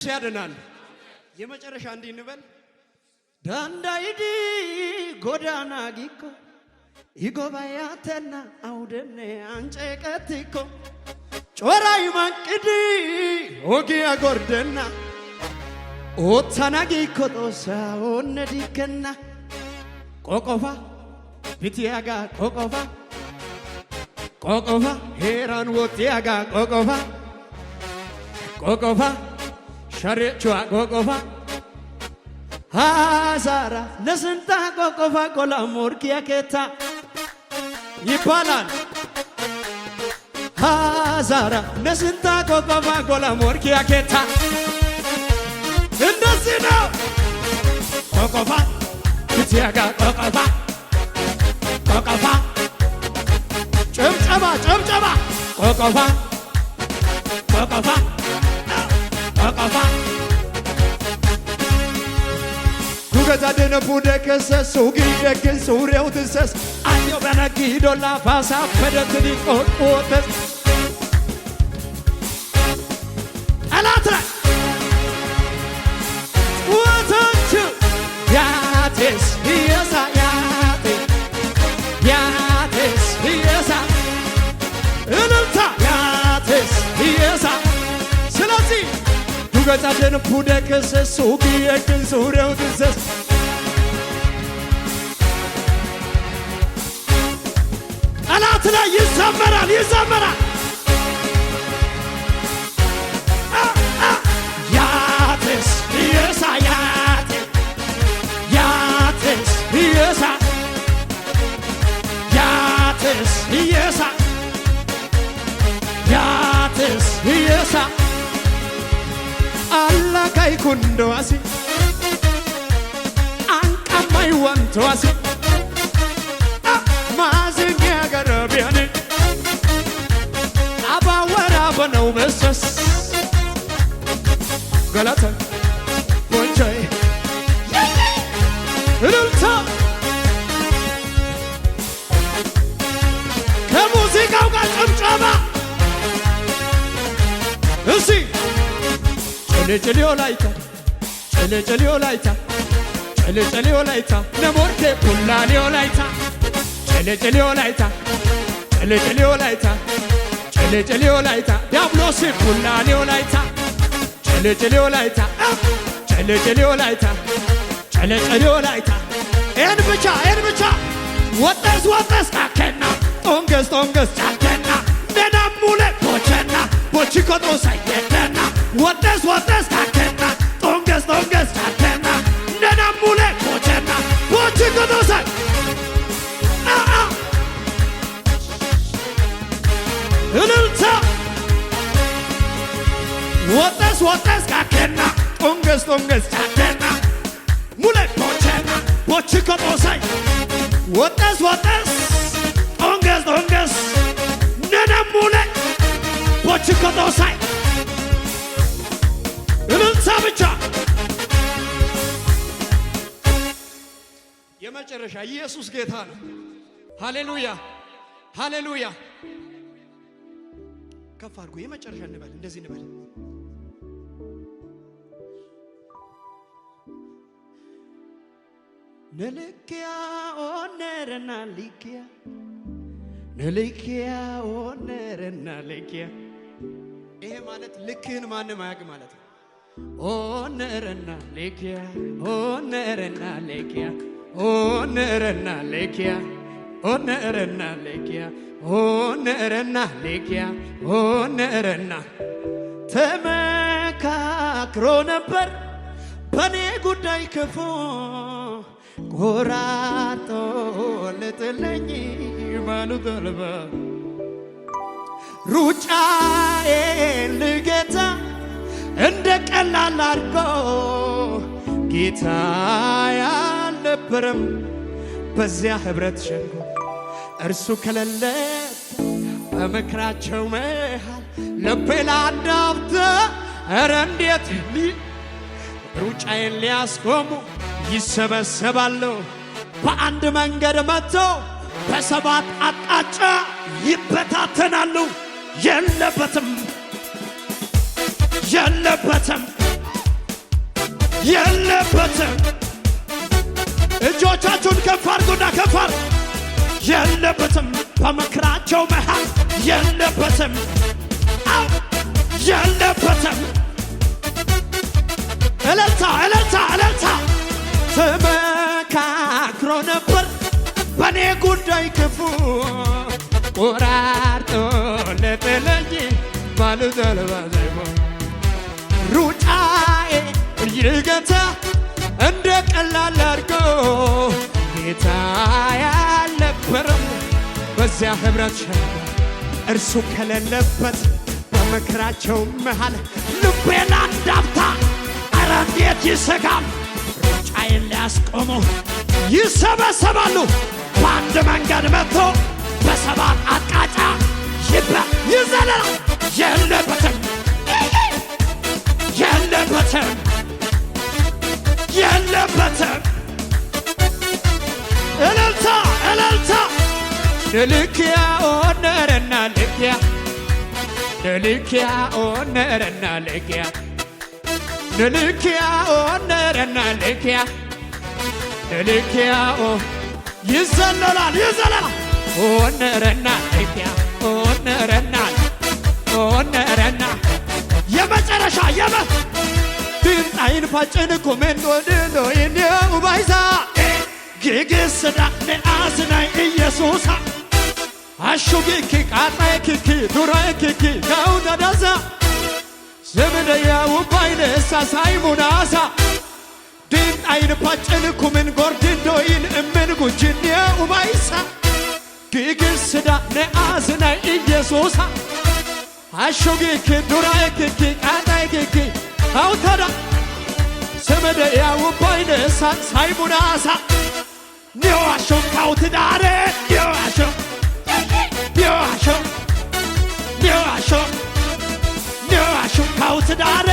ያድናል። የመጨረሻ እንዲህ እንበል ዳንዳይዲ ጎዳና ጊኮ ይጎባያተና አውደነ አንጨቀትኮ ጮራይ ማንቅዲ ኦጊያ ጎርደና ኦታና ጊኮ ጦሳ ኦነዲከና ቆቆፋ ቢቲያጋ ቆቆፋ ቆቆፋ ሄራን ወቲያጋ ቆቆፋ ቆቆፋ ሸሬቹዋ ቆቆፋ ሃዛራ ለስንታ ቆቆፋ ቆላ ሞርኪያ ኬታ ይባላል ሃዛራ ለስንታ ቆቆፋ ቆላ ሞርኪያ ኬታ እንደዚህ ነው ቆቆፋ ቢቲያጋ ቆቆፋ ቆቆፋ ጨብጨባ ጨብጨባ ቆቆፋ ቆቆፋ ቆቆፋ ጉገዛደነ ቡደከሰ ሱጊ ደግን ሱሪው ትሰስ አዮ በነጊዶላ ፋሳ ፈደትሊ ቆቆተስ አላትራ ወታች ያቴስ ይሳ ያቴ ያቴስ ይሳ እልልታ ያቴስ ይሳ ስለዚህ ጉገዛደነ ቡደከሰ ሱጊ ደግን ሱሪው ትሰስ አላትራ ይዘመራል ይዘመራል ያቴስ ይሳ ያቴ ያቴስ ይሳ ያቴስ ይሳ ያቴስ ይሳ አላካይ ኩንዶዋሲ አንቀማይ ወንቶዋሲ ማዝኛ ገረቢያኔ አባወራ በነው መሰስ ገላታ ወንቻይ እልልታ ከሙዚቃው ጋር ጭብጨባ እሺ ጭልጭልዮ ላይታ ጭልጭልዮ ላይታ ጭልጭልዮ ላይታ ነሞርኬ ፑላሊዮ ላይታ ጭልጭልዮ ላይታ ጭልጭልዮ ላይታ ጭልጭልዮ ላይታ ዲያብሎስ ፑላሊዮ ላይታ ጭልጭልዮ ላይታ ጭልጭልዮ ላይታ ጭልጭልዮ ላይታ ኤን ብቻ ወጠስ ወጠስ ታከና ጦንገስ ጦንገስ ጫከና ነናሙለ ቦቸና ቦቺኮጦ ሳይየተና ወጠስ ወጠስ ታከና ጦንገስ ጦንገስ ጫከና ነናሙለ ቦቸና ቦቺኮጦ ሳይ እልልታ ወጠስ ወጠስ ካከና ጦንገስ ጦንገስ ጫከና ሙለ ቦቸና ቦቺኮጦ ሳይ ወጠስ ወጠስ ጦንገስ ጦንገስ ነናሙለ ቦቺኮጦ ሳይ እልልታ ብቻ የመጨረሻ ኢየሱስ ጌታ ነው። ሃሌሉያ ሃሌሉያ። ከፍ አድርጎ የመጨረሻ እንበል እንደዚህ እንበል ነልኪያ ኦነረና ሊኪያ ነልኪያ ኦነረና ሊኪያ ይሄ ማለት ልክህን ማንም አያውቅ ማለት ነው። ኦነረና ሊኪያ ኦነረና ሊኪያ ኦነረና ሊኪያ ኦነረና ሊኪያ ኦነረና ሊኪያ ኦነረና ተመካክሮ ነበር በኔ ጉዳይ ክፉ ቆራጦ ልጥለኝ ባሉ ተልባ ሩጫዬን ልጌታ እንደ ቀላል አድርጎ ጌታ ያልነበረም በዚያ ኅብረት ሸንጎ እርሱ ከሌለ በምክራቸው መሃል ልቤ ላዳምጥ ኧረ እንዴት ሩጫዬን ሊያስቆሙ ይሰበሰባሉ በአንድ መንገድ መጥቶ በሰባት አቅጣጫ ይበታተናሉ። የለበትም የለበትም እጆቻችሁን ከፍ አድርጉና ከፍ አድርጉ የለበትም በምክራቸው መሃል የለበትም የለበትም እልልታ እልልታ እልልታ ተመካክሮ ነበር በኔ ጉዳይ ክፉ ቆራርጦ ለጥለኝ ባልዘልባዘቦ ሩጫዬ ይገታ እንደ ቀላል አድርጎ ጌታ ያልነበረው በዚያ ኅብረት ሸንጎ እርሱ ከሌለበት በምክራቸው መሃል ልቤን አንድ አፍታ ኧረ እንዴት ይሰጋል ሩጫዬን ሊያስቆመው ይሰበሰባሉ በአንድ መንገድ መጥቶ በሰባት አቅጣጫ ይዘለላል የለበትም የለበትም የለበትም እልልታ እልልታ ልልኪያ ኦነረና ልኪያ ልልኪያ ኦነረና ልኪያ ልልኪያ ኦነረና ልኪያ ልልኪያ ይዘለላል ይዘለላል ኦነረና ልኪያ ኦነረና ኦነረና የመጨረሻ ድንጣይን ፋጭን ኮሜንዶ ድሎ ይኔው ባይዛ ጌጌስዳ ነአስናይ ኢየሱሳ አሹጊኪ ቃጣይ ኪኪ ዱራይ ኪኪ ካውዳዳዛ ዘመደያው ባይነሳ ሳይሙናሳ ድንጣይን ፋጭን ኮሜን ጎርድንዶይን እምን ጉጅኔው ባይሳ ጌጌስዳ ነአስናይ ኢየሱሳ አሹጊኪ ዱራይ ኪኪ ቃጣይ ኪኪ አውታዳ ዘመደ ያውባይነሳ ሳይሙናሳ ኒዋሾ ካውትዳሬ ኒዋሾ ኒዋሾ ኒዋሾ ኒዋሾ ካውትዳሬ